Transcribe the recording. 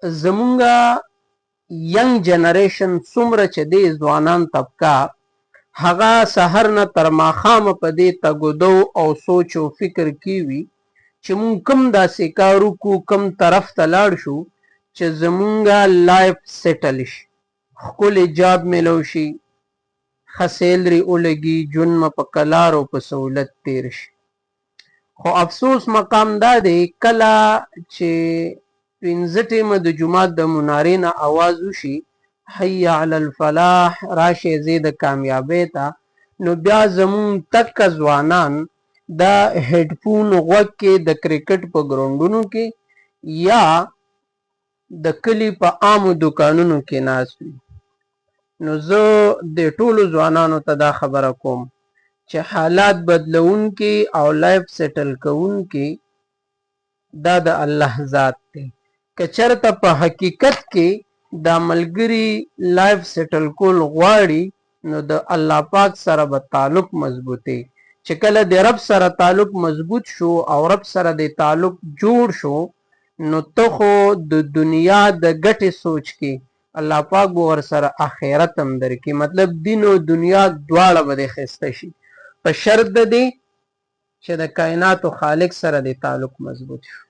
زمونږه ینګ جنریشن څومره چې دی ځوانان طبقه هغه سحر نه تر ماښامه په دې تګودو او سوچ او فکر کې وي چې مونږ کوم داسې کار وکړو کوم طرف ته لاړ شو چې زمونږه لایف سیټل شي، ښکلی جاب میلو شي، ښه سیلري ولګي، ژوند مو په قلار او په سهولت تیر شي. خو افسوس مقام دا دی کله چې 5 ټیمه د جومات د منارې نه اواز وشي حی علی الفلاح راشئ ځئ د کامیابۍ ته، نو بیا زمونږ تکه ځوانان دا هیډفون غوږ کې د کرکټ په ګراونډونو کې یا د کلي په عامو دوکانونو کې ناست وي. نو زه د ټولو ځوانانو ته دا خبره کوم چې حالات بدلونکي او لایف سیټل کوونکي دا د الله ذات دی. که چېرته په حقیقت کې دا ملګري لایف سیټل کول غواړي نو د الله پاک سره به تعلق مضبوطي. چې کله د رب سره تعلق مضبوط شو او رب سره د تعلق جوړ شو نو ته خو د دنیا د ګټې سوچ کې الله پاک به ورسره آخرت هم درکړي، مطلب دین او دنیا دواړه به دې ښایسته شي په شرط د دې چې د کائناتو خالق سره د تعلق مضبوط شو.